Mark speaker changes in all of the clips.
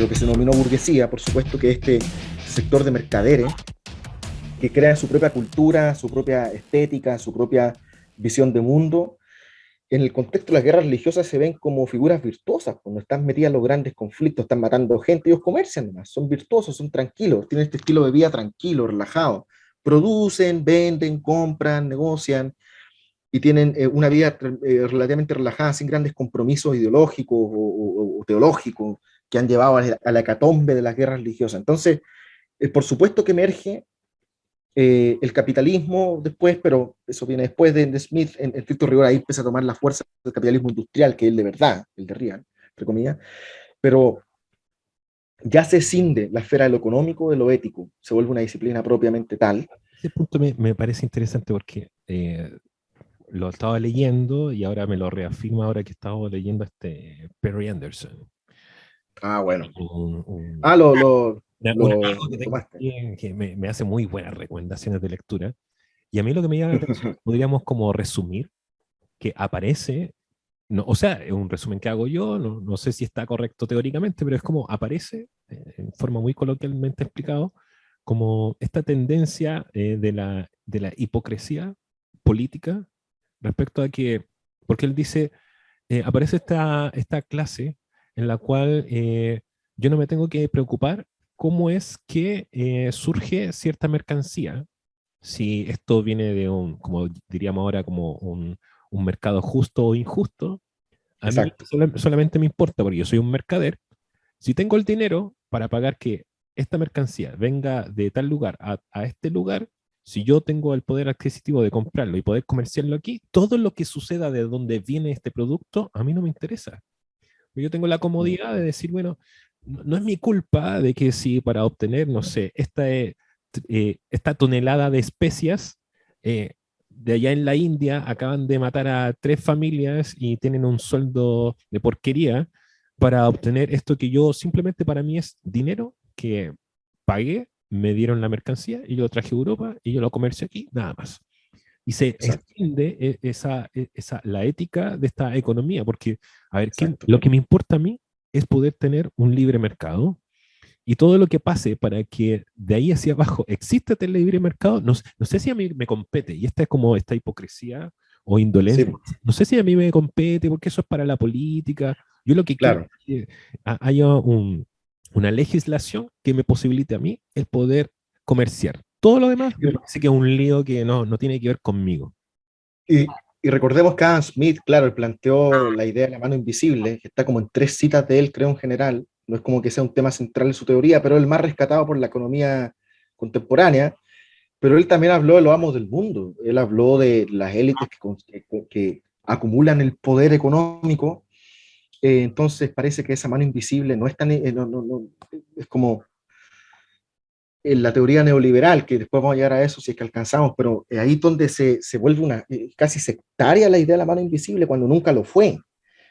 Speaker 1: lo que se denominó burguesía, por supuesto, que este sector de mercaderes que crean su propia cultura, su propia estética, su propia visión de mundo. En el contexto de las guerras religiosas se ven como figuras virtuosas, cuando están metidas en los grandes conflictos, están matando gente, ellos comercian nomás, son virtuosos, son tranquilos, tienen este estilo de vida tranquilo, relajado, producen, venden, compran, negocian, y tienen una vida relativamente relajada, sin grandes compromisos ideológicos o teológicos que han llevado a la hecatombe de las guerras religiosas. Entonces, por supuesto que emerge el capitalismo después, pero eso viene después de Smith, en estricto rigor, ahí empieza a tomar la fuerza del capitalismo industrial, que es el de verdad, el de real, entre comillas, pero ya se cinde la esfera de lo económico de lo ético, se vuelve una disciplina propiamente tal.
Speaker 2: Ese punto me parece interesante porque lo estaba leyendo y ahora me lo reafirma ahora que estaba leyendo Perry Anderson.
Speaker 1: Ah, bueno.
Speaker 2: Un, un,
Speaker 1: Ah,
Speaker 2: un amigo que
Speaker 1: lo
Speaker 2: tengo
Speaker 1: tomaste.
Speaker 2: aquí que me hace muy buenas recomendaciones de lectura. Y a mí lo que me llama la atención, podríamos como resumir, que aparece, no, o sea, es un resumen que hago yo, no sé si está correcto teóricamente, pero es como aparece, en forma muy coloquialmente explicado, como esta tendencia de la hipocresía política respecto a que, porque él dice, aparece esta clase en la cual yo no me tengo que preocupar cómo es que surge cierta mercancía, si esto viene de un, como diríamos ahora, como un mercado justo o injusto. A mí
Speaker 1: Exacto.
Speaker 2: solamente me importa, porque yo soy un mercader, si tengo el dinero para pagar que esta mercancía venga de tal lugar a este lugar, si yo tengo el poder adquisitivo de comprarlo y poder comerciarlo aquí, todo lo que suceda de donde viene este producto, a mí no me interesa. Yo tengo la
Speaker 1: Mm.
Speaker 2: comodidad de decir, bueno, no es mi culpa de que si para obtener, no sé, esta tonelada de especias de allá en la India acaban de matar a 3 familias y tienen un sueldo de porquería para obtener esto que yo simplemente para mí es dinero que pagué, me dieron la mercancía y yo lo traje a Europa y yo lo comercio aquí, nada más. Y se
Speaker 1: Exacto.
Speaker 2: extiende la ética de esta economía, porque, a ver,
Speaker 1: Exacto.
Speaker 2: lo que me importa a mí es poder tener un libre mercado y todo lo que pase para que de ahí hacia abajo exista el libre mercado, no sé si a mí me compete, y esta es como esta hipocresía o
Speaker 1: Sí,
Speaker 2: indolencia, no sé si a mí me compete porque eso es para la política, yo lo que quiero
Speaker 1: claro.
Speaker 2: es que haya una legislación que me posibilite a mí el poder comerciar. Todo lo demás me parece que es un lío que no tiene que ver conmigo.
Speaker 1: Y recordemos que Adam Smith, claro, él planteó la idea de la mano invisible, que está como en 3 citas de él, creo, en general. No es como que sea un tema central en su teoría, pero el más rescatado por la economía contemporánea. Pero él también habló de los amos del mundo. Él habló de las élites que acumulan el poder económico. Entonces parece que esa mano invisible no es tan... es como en la teoría neoliberal, que después vamos a llegar a eso si es que alcanzamos, pero ahí es donde se vuelve una casi sectaria la idea de la mano invisible cuando nunca lo fue.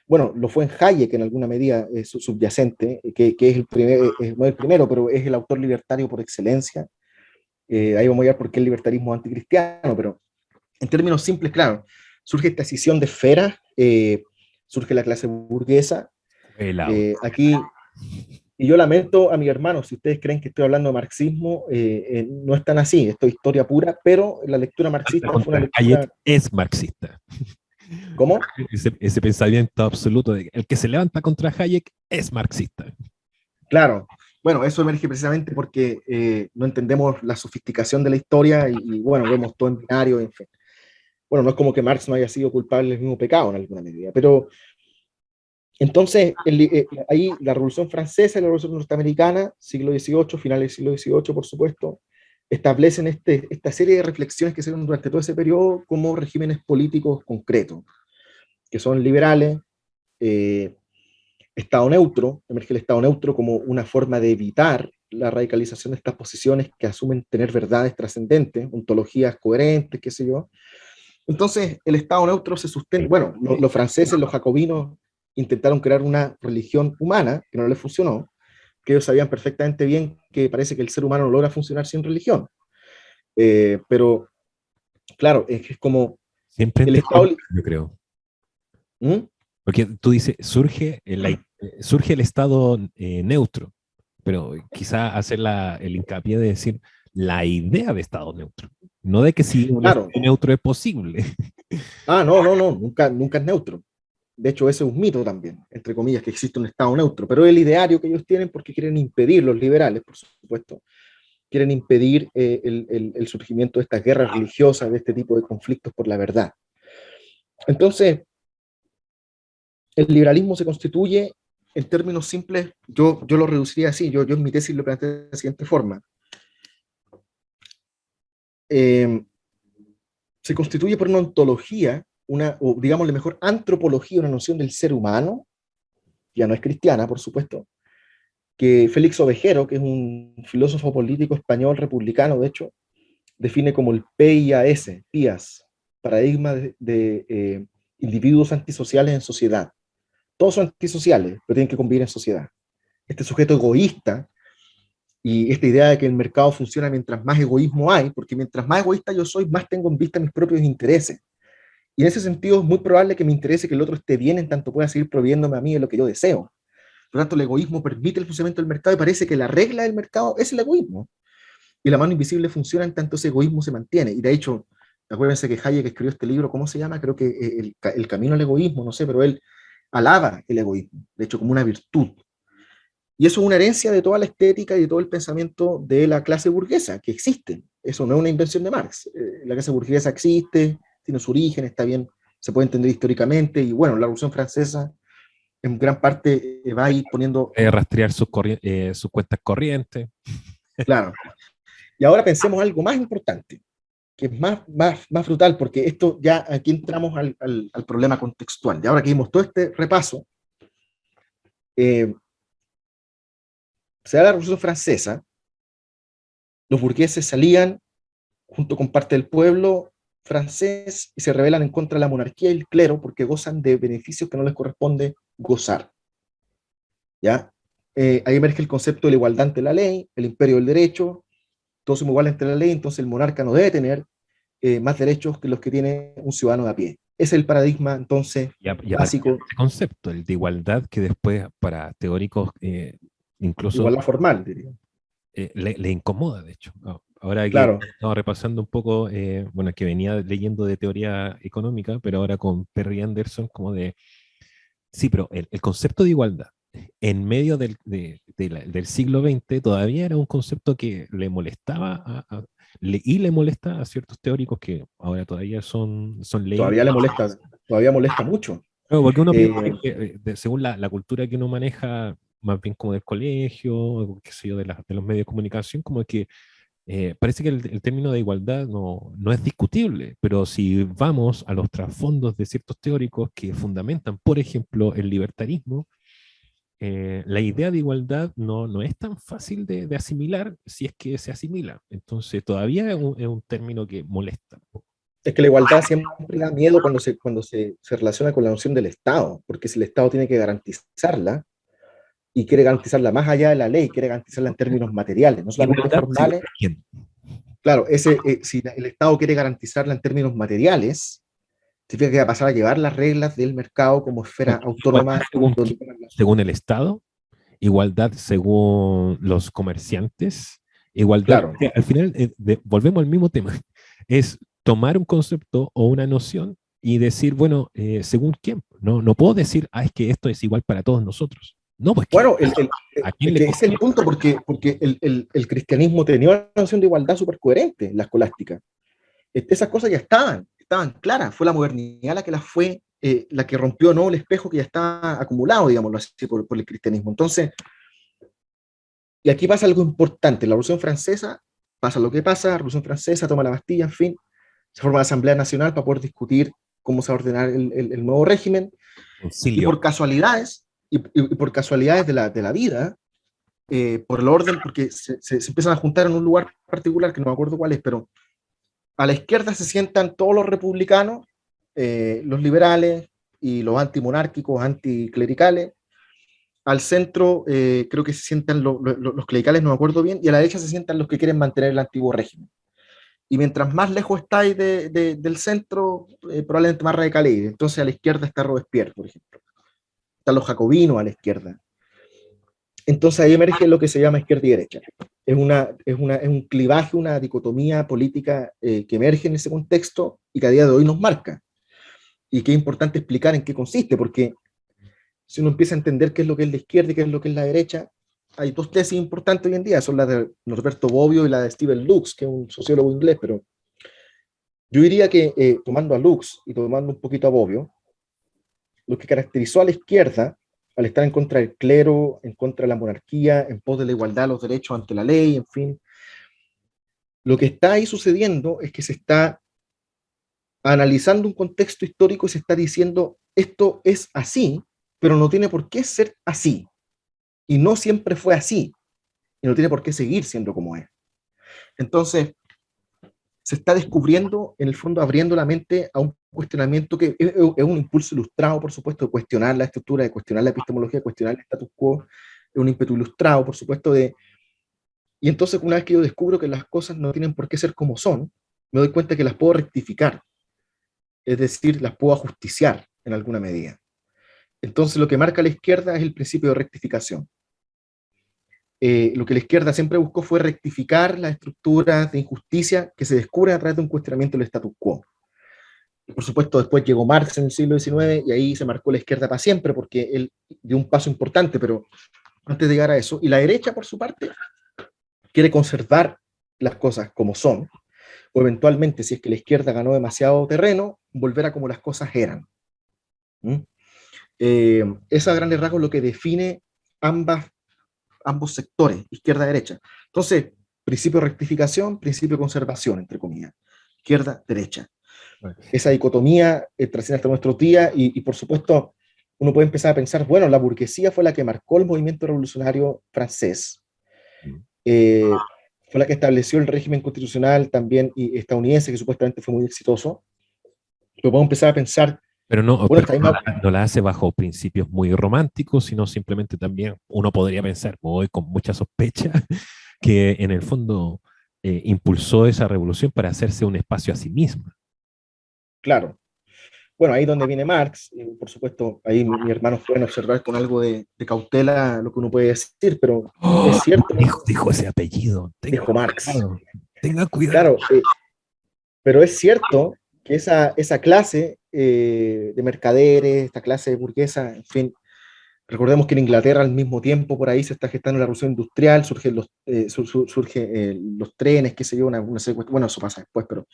Speaker 1: Bueno, lo fue en Hayek en alguna medida subyacente, que es no el primero, pero es el autor libertario por excelencia. Ahí vamos a ver por qué el libertarismo anticristiano, pero en términos simples, claro, surge esta escisión de esferas, surge la clase burguesa.
Speaker 2: Helado.
Speaker 1: Aquí y yo lamento a mis hermanos, si ustedes creen que estoy hablando de marxismo, no es tan así, esto es historia pura, pero la lectura marxista fue una
Speaker 2: Contra Hayek
Speaker 1: lectura,
Speaker 2: es marxista.
Speaker 1: ¿cómo?
Speaker 2: Ese pensamiento absoluto de que el que se levanta contra Hayek es marxista.
Speaker 1: Claro, bueno, eso emerge precisamente porque no entendemos la sofisticación de la historia bueno, vemos todo en binario, en fin. Bueno, no es como que Marx no haya sido culpable del mismo pecado en alguna medida, pero entonces ahí la Revolución Francesa y la Revolución Norteamericana, siglo XVIII, finales del siglo XVIII, por supuesto, establecen esta serie de reflexiones que se dieron durante todo ese periodo como regímenes políticos concretos, que son liberales, eh, Estado neutro, emerge el Estado neutro como una forma de evitar la radicalización de estas posiciones que asumen tener verdades trascendentes, ontologías coherentes, qué sé yo. Entonces, el Estado neutro se sustenta, bueno, los franceses, los jacobinos, intentaron crear una religión humana, que no les funcionó, que ellos sabían perfectamente bien que parece que el ser humano no logra funcionar sin religión. Pero, claro, es que es como
Speaker 2: Siempre
Speaker 1: el
Speaker 2: entre
Speaker 1: Estado...
Speaker 2: yo creo.
Speaker 1: ¿Mm?
Speaker 2: Porque tú dices, surge el estado neutro. pero quizá hacer el hincapié de decir la idea de Estado neutro, no de que si un
Speaker 1: Claro,
Speaker 2: Estado neutro es posible.
Speaker 1: no, nunca es neutro. De hecho, ese es un mito también, entre comillas, que existe un Estado neutro, pero el ideario que ellos tienen porque quieren impedir, los liberales, por supuesto, quieren impedir el surgimiento de estas guerras religiosas, de este tipo de conflictos por la verdad. Entonces, el liberalismo se constituye, en términos simples, yo lo reduciría así, yo en mi tesis lo planteé de la siguiente forma. Eh, Se constituye por una ontología, o digámosle mejor, antropología, una noción del ser humano, ya no es cristiana, por supuesto, que Félix Ovejero, que es un filósofo político español republicano, de hecho, define como el PIAS, paradigma de individuos antisociales en sociedad. Todos son antisociales, pero tienen que convivir en sociedad. Este sujeto egoísta y esta idea de que el mercado funciona mientras más egoísmo hay, porque mientras más egoísta yo soy, más tengo en vista mis propios intereses. Y en ese sentido es muy probable que me interese que el otro esté bien en tanto pueda seguir proveyéndome a mí de lo que yo deseo. Por lo tanto, el egoísmo permite el funcionamiento del mercado y parece que la regla del mercado es el egoísmo. Y la mano invisible funciona en tanto ese egoísmo se mantiene. Y de hecho, acuérdense que Hayek escribió este libro, ¿cómo se llama? Creo que el camino al egoísmo, no sé, pero él alaba el egoísmo, de hecho, como una virtud. Y eso es una herencia de toda la estética y de todo el pensamiento de la clase burguesa, que existe. Eso no es una invención de Marx. La clase burguesa existe, tiene su origen, está bien, se puede entender históricamente, y bueno, la Revolución Francesa en gran parte va a ir poniendo,
Speaker 2: Rastrear sus cuentas corrientes.
Speaker 1: claro. Y ahora pensemos algo más importante, que es más brutal, porque esto ya aquí entramos al problema contextual. Y ahora que vimos todo este repaso, eh, se da la Revolución Francesa, los burgueses salían junto con parte del pueblo francés y se rebelan en contra de la monarquía y el clero porque gozan de beneficios que no les corresponde gozar. ¿Ya? Ahí emerge el concepto de la igualdad ante la ley, el imperio del derecho, todos somos iguales ante la ley, entonces el monarca no debe tener más derechos que los que tiene un ciudadano de a pie. Ese es el paradigma, entonces,
Speaker 2: Y a partir de
Speaker 1: básico,
Speaker 2: ese concepto, el de igualdad, que después para teóricos incluso
Speaker 1: igualdad formal, diría.
Speaker 2: le incomoda, de hecho. Ahora que
Speaker 1: Claro,
Speaker 2: estaba repasando un poco, bueno, que venía leyendo de teoría económica, pero ahora con Perry Anderson, como de, sí, pero el concepto de igualdad en medio del siglo XX todavía era un concepto que le molestaba y le molesta a ciertos teóricos que ahora todavía son leídos.
Speaker 1: todavía molesta mucho.
Speaker 2: Claro, porque uno
Speaker 1: Eh,
Speaker 2: piensa que según la cultura que uno maneja, más bien como del colegio, o qué sé yo, de los medios de comunicación, como que parece que el término de igualdad no es discutible, pero si vamos a los trasfondos de ciertos teóricos que fundamentan, por ejemplo, el libertarismo, la idea de igualdad no es tan fácil de asimilar si es que se asimila. Entonces, todavía es un término que molesta.
Speaker 1: es que la igualdad siempre da miedo cuando se relaciona con la noción del Estado, porque si el Estado tiene que garantizarla, y quiere garantizarla más allá de la ley, quiere garantizarla en términos materiales, no solamente
Speaker 2: Igualdad, según
Speaker 1: formales.
Speaker 2: quién.
Speaker 1: Claro, si el Estado quiere garantizarla en términos materiales, significa que va a pasar a llevar las reglas del mercado como esfera
Speaker 2: Igualdad
Speaker 1: autónoma.
Speaker 2: según
Speaker 1: Donde,
Speaker 2: quién. Según el Estado, igualdad según los comerciantes, igualdad,
Speaker 1: claro,
Speaker 2: al final volvemos al mismo tema, es tomar un concepto o una noción y decir, bueno, según quién, no puedo decir, es que esto es igual para todos nosotros. No, pues que
Speaker 1: bueno,
Speaker 2: a quién
Speaker 1: es
Speaker 2: le
Speaker 1: que ese es el
Speaker 2: conviene.
Speaker 1: punto, porque el cristianismo tenía una noción de igualdad súper coherente, la escolástica. Esas cosas ya estaban claras, fue la modernidad la que las fue, la que rompió, ¿no?, el espejo que ya estaba acumulado, digámoslo así, por el cristianismo. Entonces, y aquí pasa algo importante, en la Revolución Francesa pasa lo que pasa, la Revolución Francesa toma la Bastilla, en fin, se forma la Asamblea Nacional para poder discutir cómo se va a ordenar el nuevo régimen, y
Speaker 2: Concilio.
Speaker 1: por casualidades, y por casualidades de la vida, por el orden, porque se empiezan a juntar en un lugar particular, que no me acuerdo cuál es, pero a la izquierda se sientan todos los republicanos, los liberales y los antimonárquicos, anticlericales. Al centro creo que se sientan los clericales, no me acuerdo bien, y a la derecha se sientan los que quieren mantener el antiguo régimen. Y mientras más lejos estáis del centro, probablemente más radicales. Entonces a la izquierda está Robespierre, por ejemplo. Están los jacobinos a la izquierda. Entonces ahí emerge lo que se llama izquierda y derecha. Es un clivaje, una dicotomía política que emerge en ese contexto y que a día de hoy nos marca. Y que es importante explicar en qué consiste, porque si uno empieza a entender qué es lo que es la izquierda y qué es lo que es la derecha, hay dos tesis importantes hoy en día, son las de Norberto Bobbio y la de Steven Lux, que es un sociólogo inglés, pero yo diría que tomando a Lux y tomando un poquito a Bobbio, lo que caracterizó a la izquierda, al estar en contra del clero, en contra de la monarquía, en pos de la igualdad, los derechos ante la ley, en fin, lo que está ahí sucediendo es que se está analizando un contexto histórico y se está diciendo, esto es así, pero no tiene por qué ser así. Y no siempre fue así. Y no tiene por qué seguir siendo como es. Entonces, se está descubriendo, en el fondo, abriendo la mente a un cuestionamiento que es un impulso ilustrado, por supuesto, de cuestionar la estructura, de cuestionar la epistemología, de cuestionar el status quo, es un ímpetu ilustrado, por supuesto, de... Y entonces, una vez que yo descubro que las cosas no tienen por qué ser como son, me doy cuenta que las puedo rectificar, es decir, las puedo ajusticiar en alguna medida. Entonces, lo que marca la izquierda es el principio de rectificación. Lo que la izquierda siempre buscó fue rectificar las estructuras de injusticia que se descubren a través de un cuestionamiento del status quo. Y por supuesto, después llegó Marx en el siglo XIX y ahí se marcó la izquierda para siempre porque él dio un paso importante, pero antes de llegar a eso, y la derecha, por su parte, quiere conservar las cosas como son, o eventualmente, si es que la izquierda ganó demasiado terreno, volver a como las cosas eran. ¿Mm? Es a grandes rasgos lo que define ambos sectores, izquierda-derecha. Entonces, principio de rectificación, principio de conservación, entre comillas, izquierda-derecha. Esa dicotomía trasciende hasta nuestros días y, por supuesto, uno puede empezar a pensar, bueno, la burguesía fue la que marcó el movimiento revolucionario francés, fue la que estableció el régimen constitucional también y estadounidense, que supuestamente fue muy exitoso, pero podemos empezar a pensar,
Speaker 2: Pero no,
Speaker 1: bueno,
Speaker 2: pero
Speaker 1: esta misma...
Speaker 2: no la hace bajo principios muy románticos, sino simplemente también uno podría pensar, voy con mucha sospecha, que en el fondo impulsó esa revolución para hacerse un espacio a sí misma.
Speaker 1: Claro, bueno, ahí donde viene Marx, y por supuesto, ahí mis hermanos pueden observar con algo de cautela lo que uno puede decir, pero es
Speaker 2: ¡Oh!
Speaker 1: cierto,
Speaker 2: Dijo ese apellido, tenga
Speaker 1: dijo Marx.
Speaker 2: cuidado, tenga cuidado.
Speaker 1: Claro, pero es cierto que esa clase de mercaderes, esta clase burguesa, en fin, recordemos que en Inglaterra al mismo tiempo por ahí se está gestando la revolución industrial, surgen los trenes, qué sé yo, bueno, eso pasa después, pero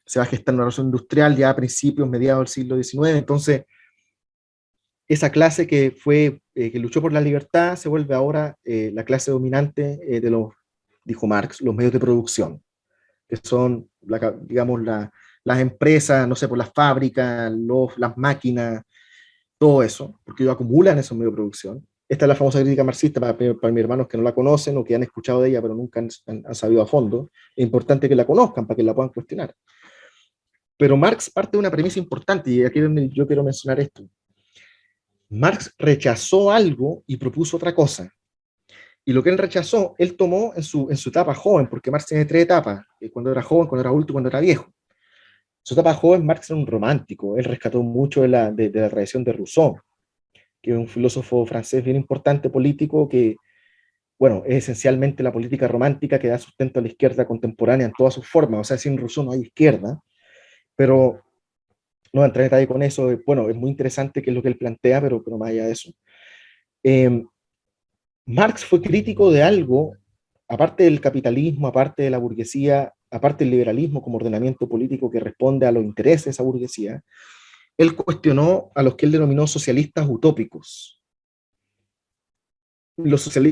Speaker 1: se va gestando la revolución industrial ya a principios, mediados del siglo XIX, entonces esa clase que luchó por la libertad se vuelve ahora la clase dominante de dijo Marx, los medios de producción, que son, digamos, las empresas, no sé, por las fábricas, las máquinas, todo eso, porque ellos acumulan esos medios de producción. Esta es la famosa crítica marxista para mis hermanos que no la conocen o que han escuchado de ella, pero nunca han sabido a fondo. Es importante que la conozcan para que la puedan cuestionar. Pero Marx parte de una premisa importante, y aquí es donde yo quiero mencionar esto. Marx rechazó algo y propuso otra cosa. Y lo que él rechazó, él tomó en su etapa joven, porque Marx tiene tres etapas, cuando era joven, cuando era adulto y cuando era viejo. En su etapa joven, Marx era un romántico, él rescató mucho de la tradición de Rousseau, que es un filósofo francés bien importante, político, que, bueno, es esencialmente la política romántica que da sustento a la izquierda contemporánea en todas sus formas. O sea, sin Rousseau no hay izquierda, pero no entrar en detalle con eso. Bueno, es muy interesante qué es lo que él plantea, pero más allá de eso. Eh, Marx fue crítico de algo, aparte del capitalismo, aparte de la burguesía, aparte del liberalismo como ordenamiento político que responde a los intereses de esa burguesía. Él cuestionó a los que él denominó socialistas utópicos.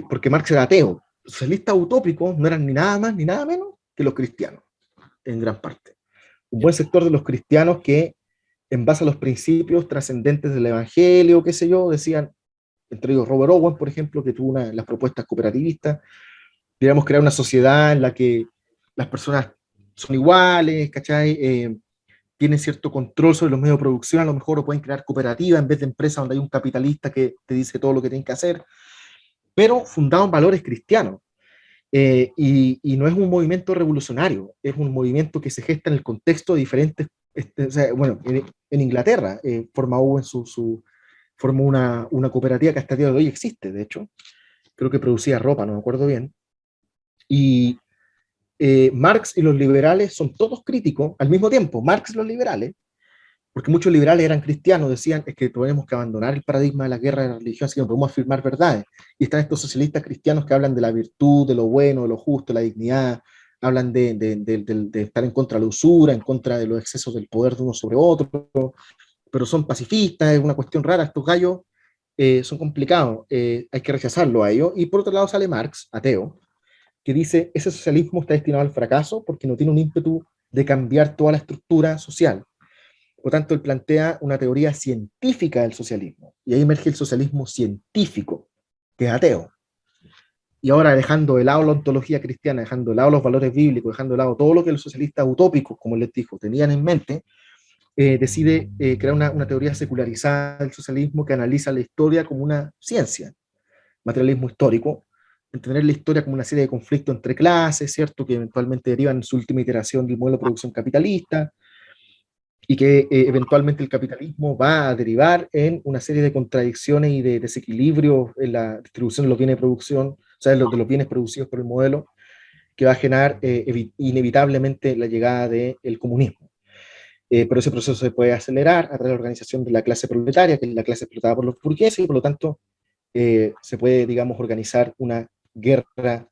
Speaker 1: Porque Marx era ateo. Los socialistas utópicos no eran ni nada más ni nada menos que los cristianos, en gran parte. Un buen sector de los cristianos que, en base a los principios trascendentes del Evangelio, qué sé yo, decían, entre ellos Robert Owen, por ejemplo, que tuvo las propuestas cooperativistas, digamos, crear una sociedad en la que las personas son iguales, ¿cachai? Tienen cierto control sobre los medios de producción, a lo mejor, o pueden crear cooperativas en vez de empresas donde hay un capitalista que te dice todo lo que tienen que hacer, pero fundado en valores cristianos. Y no es un movimiento revolucionario, es un movimiento que se gesta en el contexto de diferentes, o sea, bueno, en Inglaterra formó una cooperativa que hasta el día de hoy existe, de hecho, creo que producía ropa, no me acuerdo bien, y Marx y los liberales son todos críticos al mismo tiempo, Marx y los liberales, porque muchos liberales eran cristianos, decían es que tenemos que abandonar el paradigma de la guerra de la religión, así que no podemos afirmar verdades. Y están estos socialistas cristianos que hablan de la virtud, de lo bueno, de lo justo, de la dignidad, hablan de estar en contra de la usura, en contra de los excesos del poder de uno sobre otro, pero son pacifistas, es una cuestión rara, estos gallos son complicados, hay que rechazarlo a ellos. Y por otro lado sale Marx, ateo, que dice, ese socialismo está destinado al fracaso porque no tiene un ímpetu de cambiar toda la estructura social. Por lo tanto, él plantea una teoría científica del socialismo, y ahí emerge el socialismo científico, que es ateo. Y ahora, dejando de lado la ontología cristiana, dejando de lado los valores bíblicos, dejando de lado todo lo que los socialistas utópicos, como les dijo, tenían en mente, decide crear una teoría secularizada del socialismo que analiza la historia como una ciencia, materialismo histórico, entender la historia como una serie de conflictos entre clases, ¿cierto?, que eventualmente derivan en su última iteración del modelo de producción capitalista, y que eventualmente el capitalismo va a derivar en una serie de contradicciones y de desequilibrios en la distribución de los bienes de producción, o sea, de los bienes producidos por el modelo, que va a generar inevitablemente la llegada del comunismo. Pero ese proceso se puede acelerar a través de la organización de la clase proletaria, que es la clase explotada por los burgueses, y por lo tanto se puede, digamos, organizar una guerra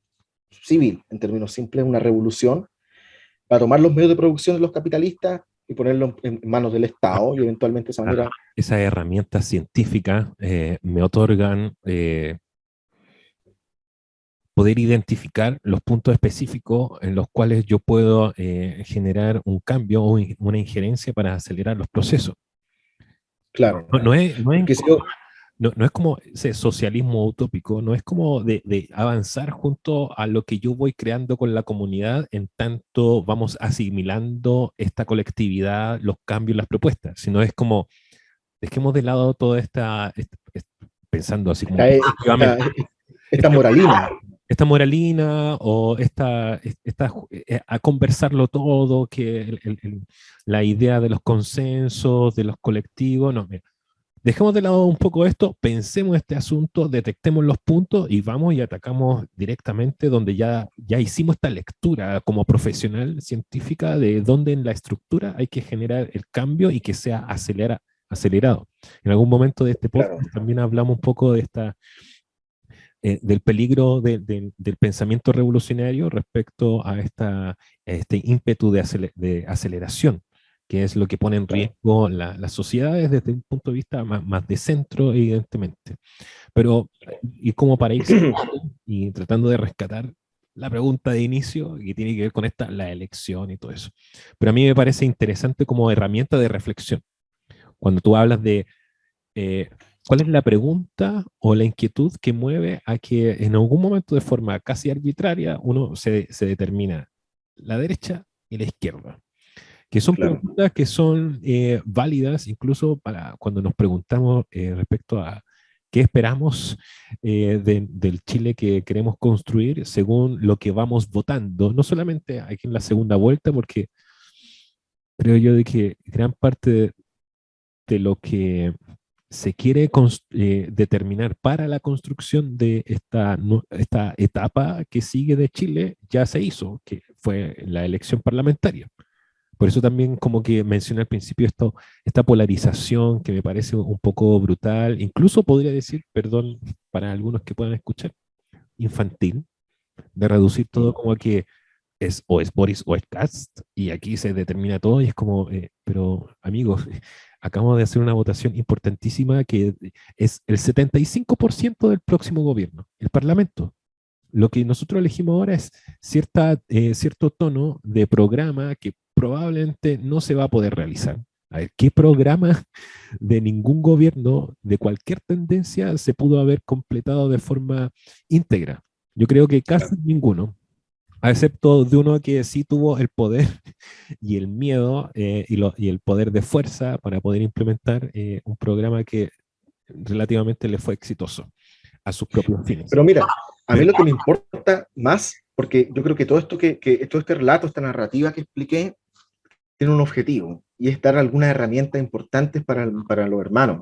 Speaker 1: civil, en términos simples, una revolución, para tomar los medios de producción de los capitalistas y ponerlos en manos del Estado, y eventualmente de esa manera...
Speaker 2: Esas herramientas científicas me otorgan poder identificar los puntos específicos en los cuales yo puedo generar un cambio o una injerencia para acelerar los procesos.
Speaker 1: Claro,
Speaker 2: No es
Speaker 1: porque si yo,
Speaker 2: no es como ese socialismo utópico, no es como de avanzar junto a lo que yo voy creando con la comunidad, en tanto vamos asimilando esta colectividad, los cambios, las propuestas, sino es como, dejemos de lado toda pensando así como
Speaker 1: esta, esta
Speaker 2: esta,
Speaker 1: moralina,
Speaker 2: esta moralina o a conversarlo todo, que la idea de los consensos, de los colectivos, no, mira, dejemos de lado un poco esto, pensemos este asunto, detectemos los puntos y vamos y atacamos directamente donde ya hicimos esta lectura como profesional científica de dónde en la estructura hay que generar el cambio y que sea acelerado. En algún momento de este
Speaker 1: claro,
Speaker 2: podcast también hablamos un poco de del peligro del pensamiento revolucionario respecto a este ímpetu de aceleración, que es lo que pone en
Speaker 1: claro.
Speaker 2: riesgo las sociedades desde un punto de vista más de centro, evidentemente. Pero, y como para ir y tratando de rescatar la pregunta de inicio, que tiene que ver con la elección y todo eso. Pero a mí me parece interesante como herramienta de reflexión. Cuando tú hablas de eh, ¿cuál es la pregunta o la inquietud que mueve a que en algún momento de forma casi arbitraria uno se determina la derecha y la izquierda? Que son
Speaker 1: Claro.
Speaker 2: preguntas que son válidas incluso para cuando nos preguntamos respecto a qué esperamos del Chile que queremos construir según lo que vamos votando, no solamente aquí en la segunda vuelta, porque creo yo de que gran parte de lo que se quiere determinar para la construcción de esta etapa que sigue de Chile ya se hizo, que fue la elección parlamentaria. Por eso también como que mencioné al principio esta polarización que me parece un poco brutal, incluso podría decir, perdón para algunos que puedan escuchar, infantil, de reducir todo como que o es Boris o es Cast, y aquí se determina todo y es como, pero amigos, acabamos de hacer una votación importantísima que es el 75% del próximo gobierno, el Parlamento. Lo que nosotros elegimos ahora es cierto tono de programa que probablemente no se va a poder realizar. A ver, ¿qué programa de ningún gobierno, de cualquier tendencia, se pudo haber completado de forma íntegra? Yo creo que casi ninguno, a excepto de uno que sí tuvo el poder y el miedo y el poder de fuerza para poder implementar un programa que relativamente le fue exitoso a sus propios fines.
Speaker 1: Pero mira, a mí
Speaker 2: Pero,
Speaker 1: lo que me importa más, porque yo creo que todo esto todo este relato, esta narrativa que expliqué, tiene un objetivo, y es dar algunas herramientas importantes para los hermanos.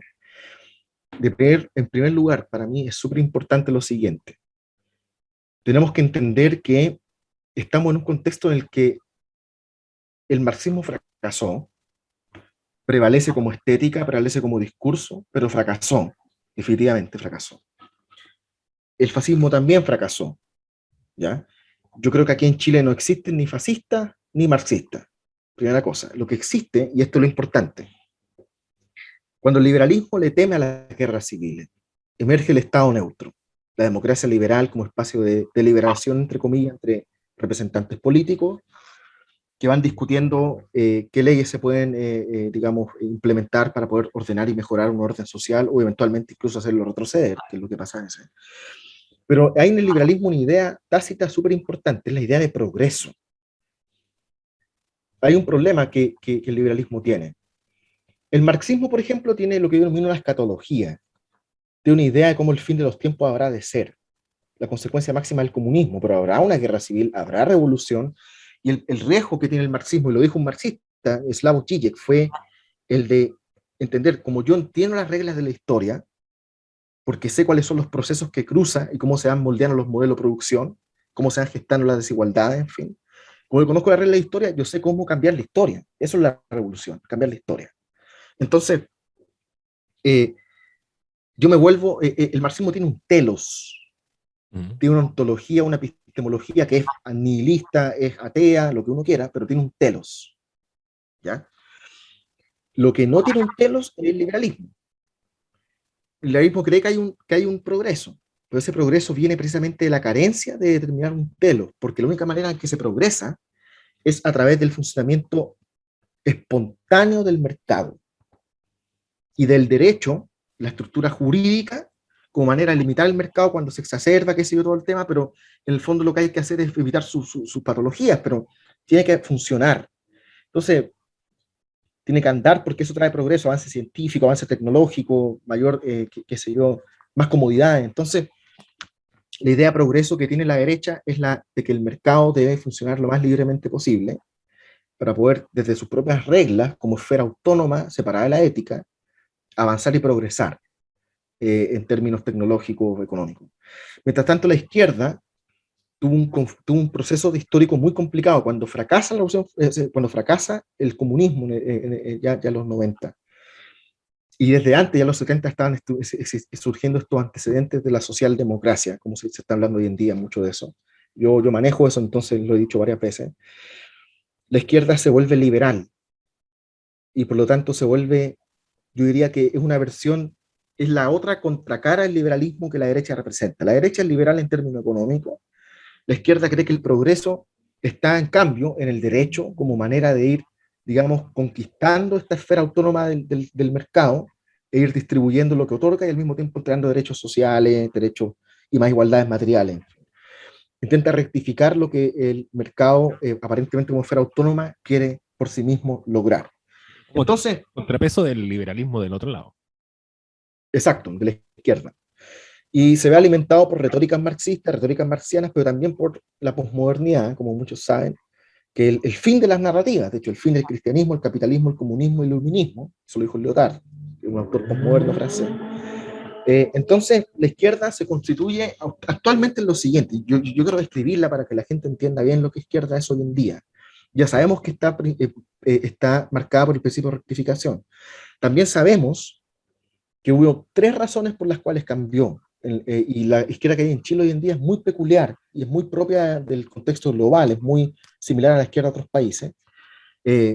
Speaker 1: En primer lugar, para mí es súper importante lo siguiente. tenemos que entender que estamos en un contexto en el que el marxismo fracasó, prevalece como estética, prevalece como discurso, pero fracasó, definitivamente fracasó. El fascismo también fracasó, ¿ya? Yo creo que aquí en Chile no existen ni fascistas ni marxistas. Primera cosa, lo que existe, y esto es lo importante, cuando el liberalismo le teme a las guerras civiles, emerge el Estado neutro, la democracia liberal como espacio de deliberación, entre comillas, entre representantes políticos que van discutiendo qué leyes se pueden, digamos, implementar para poder ordenar y mejorar un orden social o eventualmente incluso hacerlo retroceder, que es lo que pasa en ese. Pero hay en el liberalismo una idea tácita súper importante, es la idea de progreso. Hay un problema que el liberalismo tiene. El marxismo, por ejemplo, tiene lo que yo denomino una escatología, de una idea de cómo el fin de los tiempos habrá de ser, la consecuencia máxima del comunismo, pero habrá una guerra civil, habrá revolución, y el riesgo que tiene el marxismo, y lo dijo un marxista, Slavoj Žižek, fue el de entender, como yo entiendo las reglas de la historia, porque sé cuáles son los procesos que cruza y cómo se van moldeando los modelos de producción, cómo se van gestando las desigualdades, en fin. Como yo conozco las reglas de la historia, yo sé cómo cambiar la historia. Eso es la revolución, cambiar la historia. Entonces, eh, yo me vuelvo, el marxismo tiene un telos, tiene una ontología, una epistemología que es nihilista, es atea, lo que uno quiera, pero tiene un telos, ¿ya? Lo que no tiene un telos es el liberalismo. El liberalismo cree que hay un progreso, pero ese progreso viene precisamente de la carencia de determinar un telos, porque la única manera en que se progresa es a través del funcionamiento espontáneo del mercado y del derecho, la estructura jurídica, como manera de limitar el mercado cuando se exacerba, qué sé yo, todo el tema, pero en el fondo lo que hay que hacer es evitar sus patologías, pero tiene que funcionar. Entonces, tiene que andar porque eso trae progreso, avance científico, avance tecnológico, mayor, qué sé yo, más comodidad. Entonces, la idea de progreso que tiene la derecha es la de que el mercado debe funcionar lo más libremente posible para poder, desde sus propias reglas, como esfera autónoma, separada de la ética, avanzar y progresar en términos tecnológicos o económicos. Mientras tanto, la izquierda tuvo un proceso de histórico muy complicado. Cuando fracasa, cuando fracasa el comunismo, ya en los 90, y desde antes, ya en los 70, estaban surgiendo estos antecedentes de la socialdemocracia, como se está hablando hoy en día mucho de eso. Yo manejo eso, entonces lo he dicho varias veces. La izquierda se vuelve liberal y por lo tanto se vuelve, yo diría que es una versión, es la otra contracara del liberalismo que la derecha representa. La derecha es liberal en términos económicos, la izquierda cree que el progreso está en cambio en el derecho como manera de ir, digamos, conquistando esta esfera autónoma del mercado e ir distribuyendo lo que otorga y al mismo tiempo creando derechos sociales, derechos y más igualdades materiales. Intenta rectificar lo que el mercado, aparentemente como esfera autónoma, quiere por sí mismo lograr.
Speaker 2: Como
Speaker 1: Entonces,
Speaker 2: contrapeso del liberalismo del otro lado.
Speaker 1: exacto, de la izquierda. Y se ve alimentado por retóricas marxistas, retóricas marxianas, pero también por la posmodernidad, como muchos saben, que el fin de las narrativas, de hecho, el fin del cristianismo, el capitalismo, el comunismo y el iluminismo, eso lo dijo Lyotard, un autor posmoderno francés. Entonces, la izquierda se constituye actualmente en lo siguiente, yo quiero describirla para que la gente entienda bien lo que izquierda es hoy en día. Ya sabemos que está marcada por el principio de rectificación. También sabemos que hubo tres razones por las cuales cambió. Y la izquierda que hay en Chile hoy en día es muy peculiar y es muy propia del contexto global, es muy similar a la izquierda de otros países.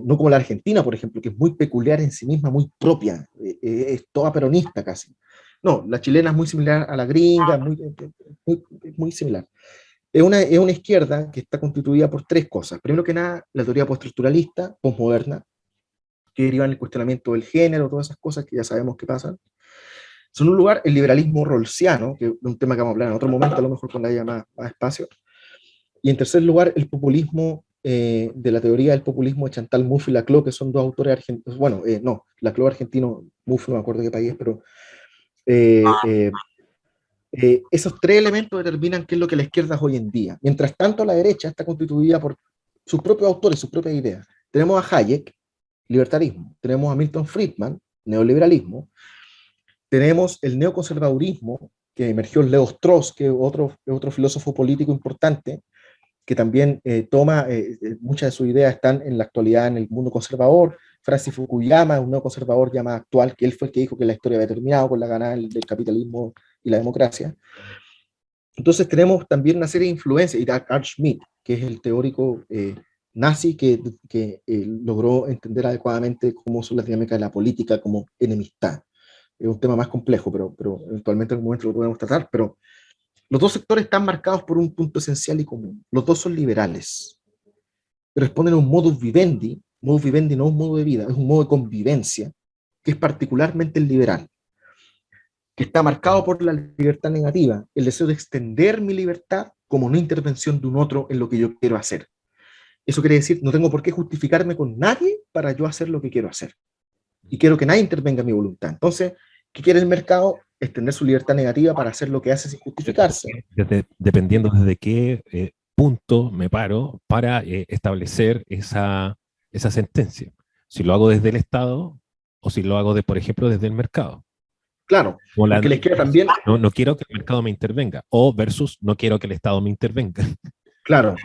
Speaker 1: No como la Argentina, por ejemplo, que es muy peculiar en sí misma, muy propia, es toda peronista casi. No, la chilena es muy similar a la gringa, muy, muy similar. Es una izquierda que está constituida por tres cosas. Primero que nada, la teoría postestructuralista, postmoderna, que deriva en el cuestionamiento del género, todas esas cosas que ya sabemos que pasan. En un lugar, el liberalismo rawlsiano, que es un tema que vamos a hablar en otro momento, a lo mejor cuando haya más espacio. Y en tercer lugar, el populismo, de la teoría del populismo de Chantal Mouffe y Laclau, que son dos autores argentinos, bueno, no, Laclau argentino, Mouffe no me acuerdo qué país, pero eh, eh, esos tres elementos determinan qué es lo que la izquierda es hoy en día. Mientras tanto, la derecha está constituida por sus propios autores, sus propias ideas. Tenemos a Hayek, libertarismo, tenemos a Milton Friedman, neoliberalismo, tenemos el neoconservadurismo, que emergió Leo Strauss, que es otro filósofo político importante, que también toma, muchas de sus ideas están en la actualidad en el mundo conservador. Francis Fukuyama, un nuevo conservador ya más actual, que él fue el que dijo que la historia había terminado con la ganada del capitalismo y la democracia. Entonces tenemos también una serie de influencias, y Carl Schmitt, que es el teórico nazi que logró entender adecuadamente cómo son las dinámicas de la política como enemistad. Es un tema más complejo, pero eventualmente en algún momento lo podemos tratar, pero los dos sectores están marcados por un punto esencial y común. Los dos son liberales. Responden a un modus vivendi no es un modo de vida, es un modo de convivencia, que es particularmente el liberal, que está marcado por la libertad negativa, el deseo de extender mi libertad como no intervención de un otro en lo que yo quiero hacer. Eso quiere decir, no tengo por qué justificarme con nadie para yo hacer lo que quiero hacer. Y quiero que nadie intervenga en mi voluntad. Entonces, ¿qué quiere el mercado? Extender su libertad negativa para hacer lo que hace sin justificarse.
Speaker 2: Dependiendo desde qué punto me paro para establecer esa sentencia. Si lo hago desde el Estado o si lo hago, por ejemplo, desde el mercado.
Speaker 1: Claro, porque la izquierda también...
Speaker 2: No quiero que el mercado me intervenga. O versus, no quiero que el Estado me intervenga.
Speaker 1: Claro.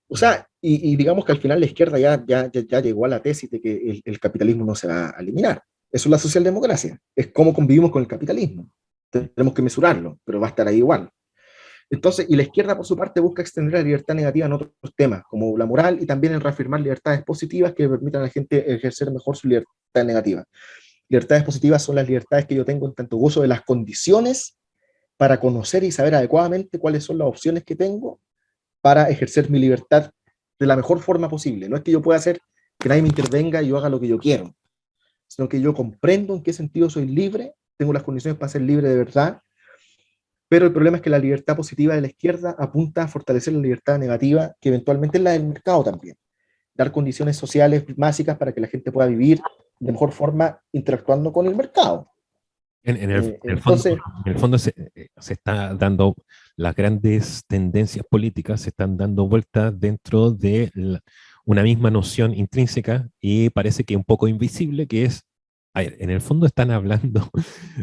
Speaker 1: O sea, y digamos que al final la izquierda ya llegó a la tesis de que el capitalismo no se va a eliminar. Eso es la socialdemocracia. Es cómo convivimos con el capitalismo. Tenemos que mesurarlo, pero va a estar ahí igual. Entonces, y la izquierda, por su parte, busca extender la libertad negativa en otros temas, como la moral, y también en reafirmar libertades positivas que permitan a la gente ejercer mejor su libertad negativa. Libertades positivas son las libertades que yo tengo en tanto gozo de las condiciones para conocer y saber adecuadamente cuáles son las opciones que tengo para ejercer mi libertad de la mejor forma posible. No es que yo pueda hacer que nadie me intervenga y yo haga lo que yo quiero, sino que yo comprendo en qué sentido soy libre, tengo las condiciones para ser libre de verdad, pero el problema es que la libertad positiva de la izquierda apunta a fortalecer la libertad negativa, que eventualmente es la del mercado también. Dar condiciones sociales básicas para que la gente pueda vivir de mejor forma interactuando con el mercado. Entonces,
Speaker 2: en el fondo se está dando, las grandes tendencias políticas se están dando vueltas dentro de una misma noción intrínseca y parece que un poco invisible, que es, a ver, en el fondo están hablando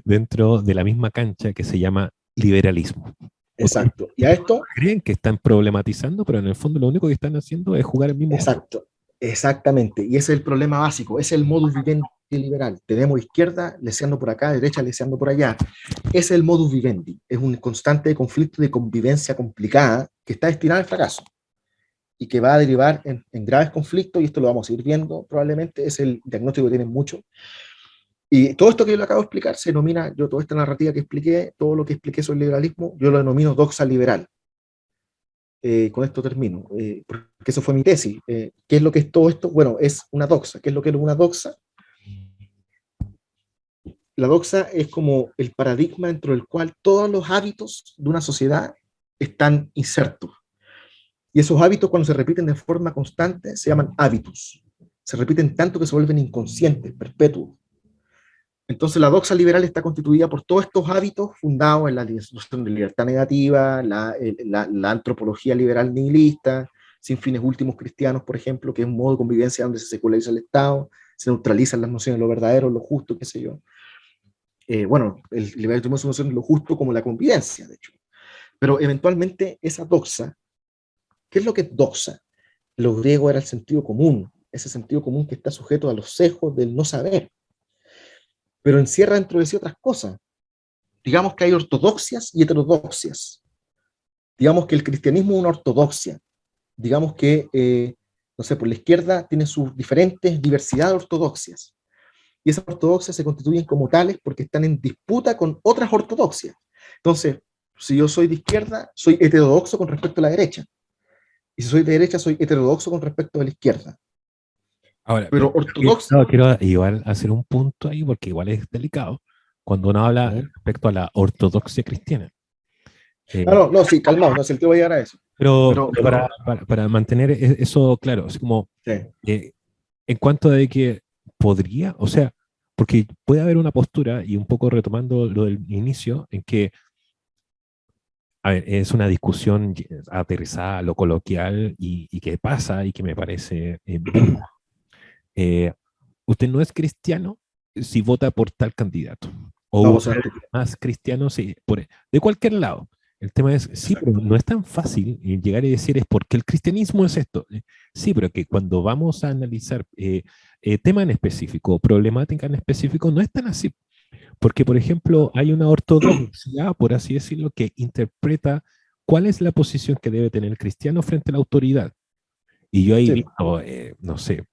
Speaker 2: dentro de la misma cancha que se llama liberalismo.
Speaker 1: Exacto. Y a esto...
Speaker 2: Creen que están problematizando, pero en el fondo lo único que están haciendo es jugar el mismo
Speaker 1: Exacto. Juego. Exactamente. Y ese es el problema básico. Ese es el modus vivendi liberal. Tenemos izquierda leseando por acá, derecha leseando por allá. Ese es el modus vivendi. Es un constante conflicto de convivencia complicada que está destinado al fracaso y que va a derivar en graves conflictos, y esto lo vamos a ir viendo probablemente, es el diagnóstico que tienen muchos. Y todo esto que yo le acabo de explicar se denomina, yo toda esta narrativa que expliqué, todo lo que expliqué sobre el liberalismo, yo lo denomino doxa liberal. Con esto termino, porque eso fue mi tesis. ¿Qué es lo que es todo esto? Bueno, es una doxa. ¿Qué es lo que es una doxa? La doxa es como el paradigma dentro del cual todos los hábitos de una sociedad están insertos. Y esos hábitos, cuando se repiten de forma constante, se llaman hábitos. Se repiten tanto que se vuelven inconscientes, perpetuos. Entonces, la doxa liberal está constituida por todos estos hábitos fundados en la noción de libertad negativa, la antropología liberal nihilista, sin fines últimos cristianos, por ejemplo, que es un modo de convivencia donde se seculariza el Estado, se neutralizan las nociones de lo verdadero, lo justo, qué sé yo. Bueno, el liberalismo es una noción de lo justo como la convivencia, de hecho. Pero eventualmente esa doxa, ¿qué es lo que es doxa? Lo griego era el sentido común, ese sentido común que está sujeto a los sesgos del no saber, pero encierra dentro de sí otras cosas. Digamos que hay ortodoxias y heterodoxias. Digamos que el cristianismo es una ortodoxia. Digamos que, no sé, por la izquierda tiene sus diferentes diversidad de ortodoxias. Y esas ortodoxias se constituyen como tales porque están en disputa con otras ortodoxias. Entonces, si yo soy de izquierda, soy heterodoxo con respecto a la derecha. Y si soy de derecha, soy heterodoxo con respecto a la izquierda.
Speaker 2: Ahora,
Speaker 1: pero ortodoxo...
Speaker 2: quiero igual hacer un punto ahí porque igual es delicado cuando uno habla respecto a la ortodoxia cristiana.
Speaker 1: No, sí, calmado, no sé el que voy a llegar a eso.
Speaker 2: Pero para mantener eso claro, así como
Speaker 1: sí.
Speaker 2: En cuanto a que podría, o sea, porque puede haber una postura, y un poco retomando lo del inicio, en que, a ver, es una discusión aterrizada, lo coloquial, y que pasa, y que me parece usted no es cristiano si vota por tal candidato. O
Speaker 1: No,
Speaker 2: hubo
Speaker 1: pues son estúpidos.
Speaker 2: más cristianos, sí, de cualquier lado. El tema es, sí, pero
Speaker 1: Exacto.
Speaker 2: no es tan fácil llegar y decir es porque el cristianismo es esto. Sí, pero que cuando vamos a analizar tema en específico, problemática en específico, no es tan así. Porque, por ejemplo, hay una ortodoxia, por así decirlo, que interpreta cuál es la posición que debe tener el cristiano frente a la autoridad. Y yo he
Speaker 1: Sí, pues,
Speaker 2: visto, no sé,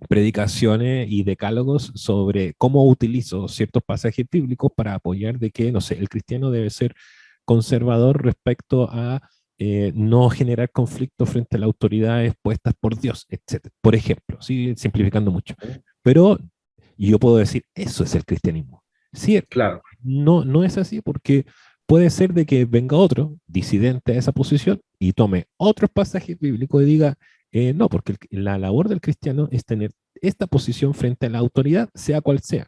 Speaker 2: predicaciones y decálogos sobre cómo utilizo ciertos pasajes bíblicos para apoyar de que, no sé, el cristiano debe ser conservador respecto a no generar conflicto frente a las autoridades puestas por Dios, etcétera. Por ejemplo, ¿sí? Simplificando mucho. Pero yo puedo decir, eso es el cristianismo. Sí,
Speaker 1: claro.
Speaker 2: no, no es así porque puede ser de que venga otro disidente a esa posición y tome otros pasajes bíblicos y diga, no, porque la labor del cristiano es tener esta posición frente a la autoridad, sea cual sea,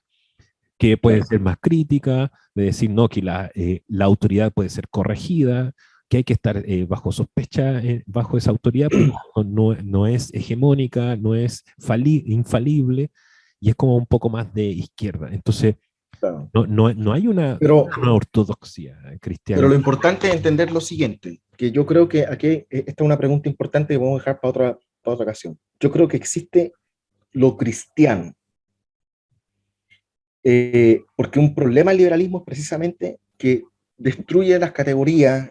Speaker 2: que puede
Speaker 1: Claro.
Speaker 2: ser más crítica, de decir, no, que la autoridad puede ser corregida, que hay que estar bajo sospecha, bajo esa autoridad, pero no es hegemónica, no es infalible, y es como un poco más de izquierda. Entonces,
Speaker 1: Claro.
Speaker 2: no hay
Speaker 1: Pero,
Speaker 2: una ortodoxia
Speaker 1: pero
Speaker 2: cristiana.
Speaker 1: lo importante es entender lo siguiente, que yo creo que aquí esta es una pregunta importante que podemos dejar para otra ocasión. Yo creo que existe lo cristiano, porque un problema del liberalismo es precisamente que destruye las categorías,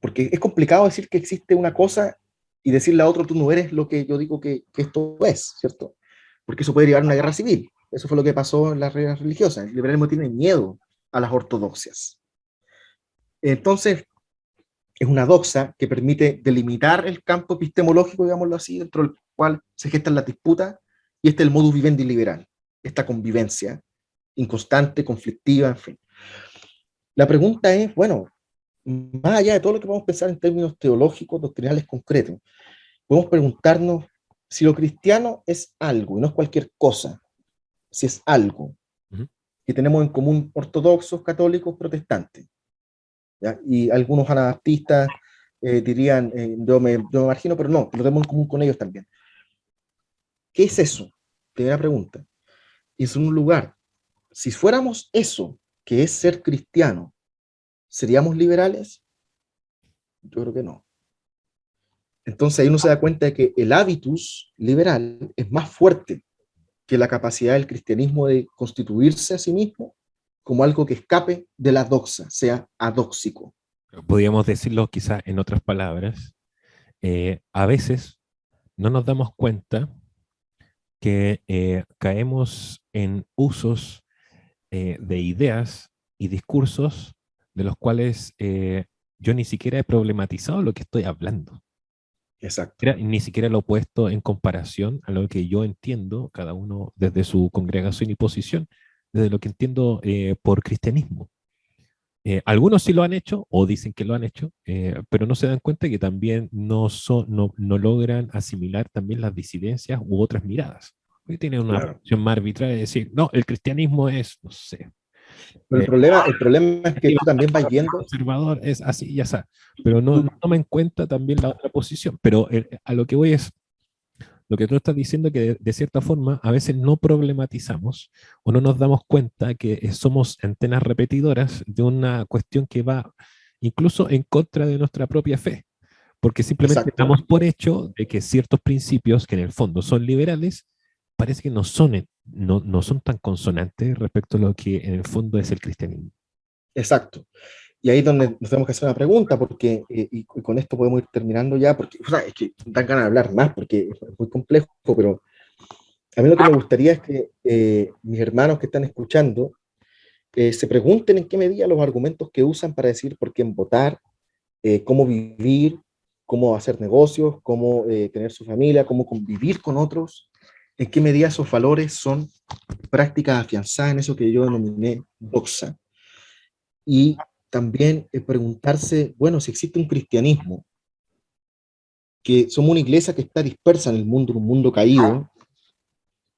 Speaker 1: porque es complicado decir que existe una cosa y decirle a otro, tú no eres lo que yo digo que esto es, ¿cierto? Porque eso puede llevar a una guerra civil. Eso fue lo que pasó en las reglas religiosas. El liberalismo tiene miedo a las ortodoxias. Entonces, es una doxa que permite delimitar el campo epistemológico, digámoslo así, dentro del cual se gestan las disputas, y este es el modus vivendi liberal, esta convivencia inconstante, conflictiva, en fin. La pregunta es, bueno, más allá de todo lo que podemos pensar en términos teológicos, doctrinales concretos, podemos preguntarnos si lo cristiano es algo y no es cualquier cosa, si es algo
Speaker 2: Ujú.
Speaker 1: que tenemos en común ortodoxos, católicos, protestantes, ¿ya? Y algunos anabaptistas dirían, yo me imagino, pero no, lo tenemos en común con ellos también. ¿Qué es eso? Primera pregunta. Y es un lugar. Si fuéramos eso, que es ser cristiano, ¿seríamos liberales? Yo creo que no. Entonces ahí uno se da cuenta de que el hábitus liberal es más fuerte que la capacidad del cristianismo de constituirse a sí mismo como algo que escape de la doxa, sea adóxico.
Speaker 2: Podríamos decirlo quizás en otras palabras. A veces no nos damos cuenta que caemos en usos de ideas y discursos de los cuales yo ni siquiera he problematizado lo que estoy hablando.
Speaker 1: Exacto.
Speaker 2: Ni siquiera lo he puesto en comparación a lo que yo entiendo, cada uno desde su congregación y posición, desde lo que entiendo por cristianismo. Algunos sí lo han hecho o dicen que lo han hecho, pero no se dan cuenta que también no logran asimilar también las disidencias u otras miradas. Hoy tienen una
Speaker 1: Claro.
Speaker 2: posición más arbitraria de decir, no, el cristianismo es, no sé,
Speaker 1: Pero
Speaker 2: eh,
Speaker 1: el problema es que tú también vas yendo.
Speaker 2: conservador, es así y ya está. Pero no
Speaker 1: Tú,
Speaker 2: toman en cuenta también la otra posición. Pero a lo que voy es, lo que tú estás diciendo que de cierta forma a veces no problematizamos o no nos damos cuenta que somos antenas repetidoras de una cuestión que va incluso en contra de nuestra propia fe, porque simplemente
Speaker 1: exacto.
Speaker 2: damos por hecho de que ciertos principios que en el fondo son liberales, parece que no son tan consonantes respecto a lo que en el fondo es el cristianismo.
Speaker 1: Exacto. Y ahí es donde nos tenemos que hacer una pregunta, porque, y con esto podemos ir terminando ya, porque o sea, es que dan ganas de hablar más, porque es muy complejo, pero a mí lo que me gustaría es que mis hermanos que están escuchando se pregunten en qué medida los argumentos que usan para decir por quién votar, cómo vivir, cómo hacer negocios, cómo tener su familia, cómo convivir con otros, en qué medida esos valores son prácticas afianzadas en eso que yo denominé doxa. Y también preguntarse, bueno, si existe un cristianismo, que somos una iglesia que está dispersa en el mundo, en un mundo caído,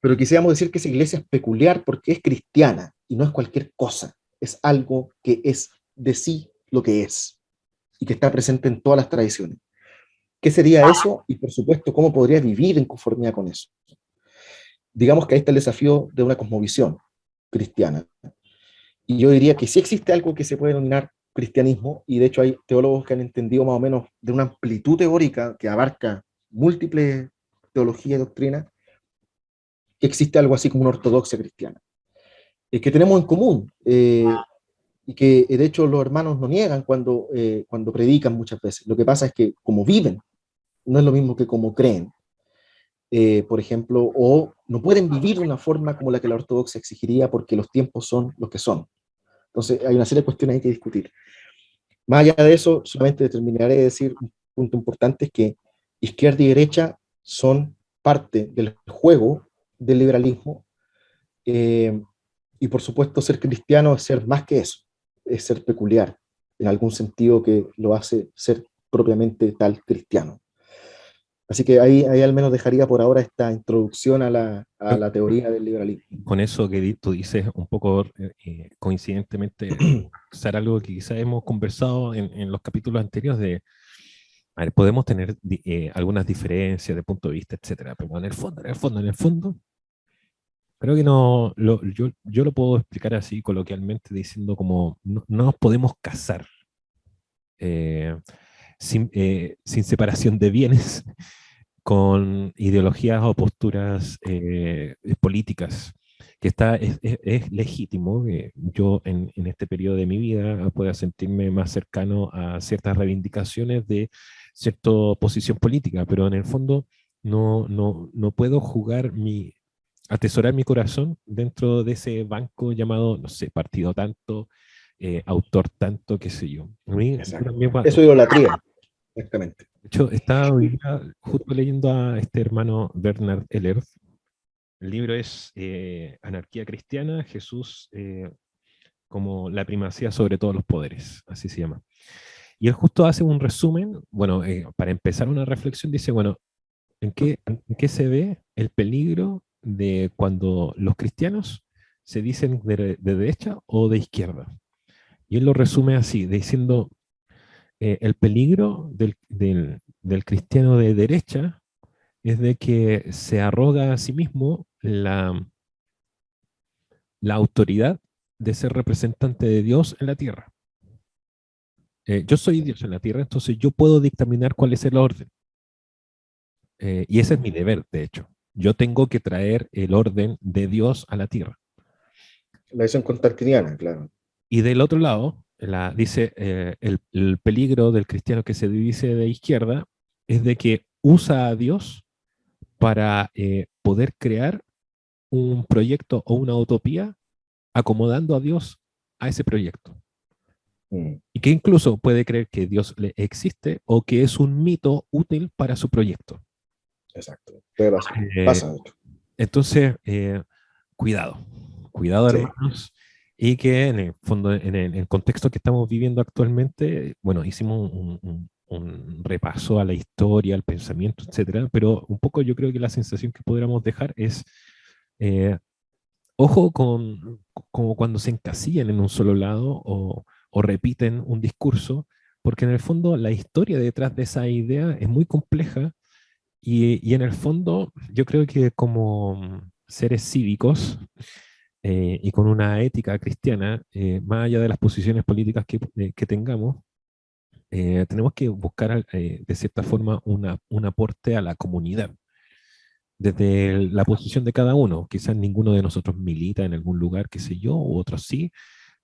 Speaker 1: pero quisiéramos decir que esa iglesia es peculiar porque es cristiana y no es cualquier cosa, es algo que es de sí lo que es y que está presente en todas las tradiciones. ¿Qué sería eso? Y por supuesto, ¿cómo podría vivir en conformidad con eso? Digamos que ahí está el desafío de una cosmovisión cristiana. Y yo diría que sí existe algo que se puede denominar cristianismo, y de hecho hay teólogos que han entendido más o menos de una amplitud teórica que abarca múltiples teologías y doctrinas, que existe algo así como una ortodoxia cristiana, que tenemos en común, y que de hecho los hermanos no niegan cuando predican muchas veces. Lo que pasa es que como viven, no es lo mismo que como creen. Por ejemplo, o no pueden vivir de una forma como la que la ortodoxia exigiría porque los tiempos son los que son. Entonces hay una serie de cuestiones ahí que discutir. Más allá de eso, solamente terminaré de decir un punto importante, es que izquierda y derecha son parte del juego del liberalismo, eh, y por supuesto ser cristiano es ser más que eso, es ser peculiar, en algún sentido que lo hace ser propiamente tal cristiano. Así que ahí al menos dejaría por ahora esta introducción a
Speaker 2: Creo
Speaker 1: la teoría del liberalismo.
Speaker 2: con eso que tú dices, un poco coincidentemente, usar algo que quizás hemos conversado en los capítulos anteriores de, a ver, podemos tener algunas diferencias de punto de vista, etcétera, pero en el fondo, creo que no, yo lo puedo explicar así coloquialmente diciendo como no nos podemos casar eh, sin separación de bienes con ideologías o posturas políticas, que es legítimo que yo en este periodo de mi vida pueda sentirme más cercano a ciertas reivindicaciones de cierta posición política, pero en el fondo no puedo atesorar mi corazón dentro de ese banco llamado, no sé, partido tanto, autor tanto, qué sé yo. A mí, yo
Speaker 1: Exacto.
Speaker 2: también,
Speaker 1: Eso es idolatría, exactamente.
Speaker 2: de hecho, estaba hoy día justo leyendo a este hermano Bernard Eller. El libro es Anarquía Cristiana, Jesús como la primacía sobre todos los poderes, así se llama. Y él justo hace un resumen, bueno, para empezar una reflexión, dice, bueno, ¿en qué se ve el peligro de cuando los cristianos se dicen de derecha o de izquierda? Y él lo resume así, diciendo, el peligro del cristiano de derecha es de que se arroga a sí mismo la autoridad de ser representante de Dios en la tierra. Yo soy Dios en la tierra, entonces yo puedo dictaminar cuál es el orden. Y ese es mi deber, de hecho. Yo tengo que traer el orden de Dios a la tierra.
Speaker 1: La visión contartiniana, claro.
Speaker 2: Y del otro lado, dice, el peligro del cristiano que se dice de izquierda es de que usa a Dios para poder crear un proyecto o una utopía acomodando a Dios a ese proyecto.
Speaker 1: Mm,
Speaker 2: Y que incluso puede creer que Dios le existe o que es un mito útil para su proyecto.
Speaker 1: exacto. Puede pasar.
Speaker 2: Eh,
Speaker 1: Pasa esto.
Speaker 2: entonces, cuidado, cuidado
Speaker 1: Sí.
Speaker 2: hermanos, y que en el fondo, en el contexto que estamos viviendo actualmente, bueno, hicimos un repaso a la historia, al pensamiento, etcétera, pero un poco yo creo que la sensación que podríamos dejar es, eh, ojo como cuando se encasillan en un solo lado o repiten un discurso, porque en el fondo la historia detrás de esa idea es muy compleja y en el fondo yo creo que como seres cívicos y con una ética cristiana, más allá de las posiciones políticas que tengamos, tenemos que buscar de cierta forma un aporte a la comunidad desde la posición de cada uno. Quizás ninguno de nosotros milita en algún lugar, qué sé yo, u otros sí,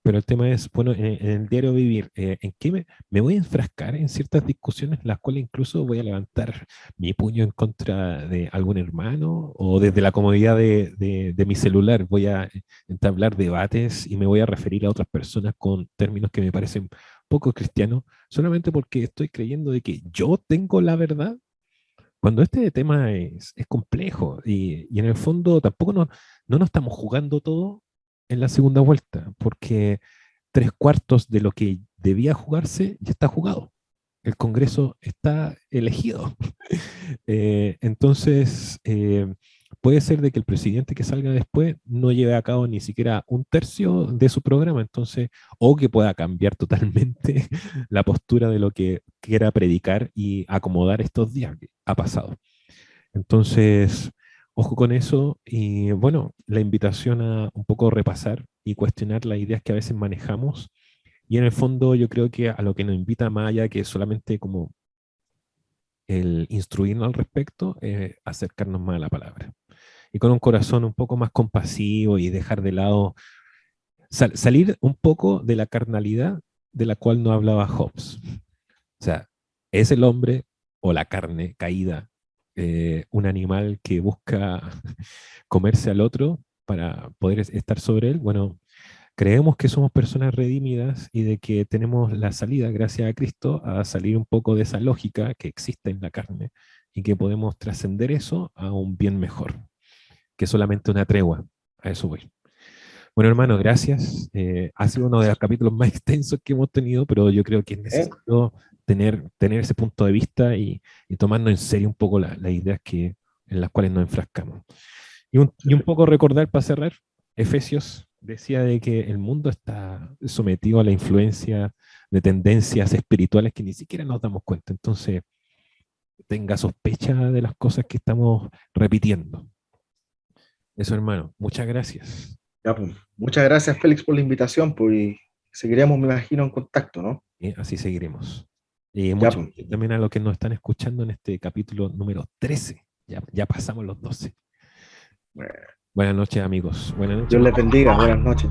Speaker 2: pero el tema es, bueno, en el diario vivir, ¿en qué me voy a enfrascar en ciertas discusiones en las cuales incluso voy a levantar mi puño en contra de algún hermano o desde la comodidad de mi celular voy a entablar debates y me voy a referir a otras personas con términos que me parecen poco cristianos, solamente porque estoy creyendo de que yo tengo la verdad? Cuando este tema es complejo y en el fondo tampoco no nos estamos jugando todo en la segunda vuelta, porque tres cuartos de lo que debía jugarse ya está jugado. El Congreso está elegido. Entonces, puede ser de que el presidente que salga después no lleve a cabo ni siquiera un tercio de su programa, entonces, o que pueda cambiar totalmente la postura de lo que quiera predicar y acomodar estos días que ha pasado. Entonces, ojo con eso y bueno, la invitación a un poco repasar. y cuestionar las ideas que a veces manejamos. Y en el fondo yo creo que a lo que nos invita más allá que solamente como el instruirnos al respecto, es acercarnos más a la palabra. Y con un corazón un poco más compasivo y dejar de lado, salir un poco de la carnalidad de la cual no hablaba Hobbes. O sea, es el hombre o la carne caída, un animal que busca comerse al otro para poder estar sobre él. Bueno, creemos que somos personas redimidas y de que tenemos la salida, gracias a Cristo, a salir un poco de esa lógica que existe en la carne y que podemos trascender eso a un bien mejor, que solamente una tregua. A eso voy. Bueno, hermano, gracias. Ha sido uno de los capítulos más extensos que hemos tenido, pero yo creo que es
Speaker 1: ¿Eh?
Speaker 2: necesario tener ese punto de vista y tomarnos en serio un poco las ideas en las cuales nos enfrascamos. Y un poco recordar para cerrar, Efesios decía de que el mundo está sometido a la influencia de tendencias espirituales que ni siquiera nos damos cuenta. Entonces, tenga sospecha de las cosas que estamos repitiendo. Eso, hermano, muchas gracias.
Speaker 1: Ya, pues, muchas gracias, Félix, por la invitación, pues, y seguiremos, me imagino, en contacto, ¿no?
Speaker 2: Y así seguiremos. Y
Speaker 1: Ya,
Speaker 2: muchas
Speaker 1: pues.
Speaker 2: gracias también a los que nos están escuchando en este capítulo número 13. Ya pasamos los 12.
Speaker 1: Bueno,
Speaker 2: Buenas noches, amigos. Buenas noches.
Speaker 1: Dios les bendiga, buenas noches.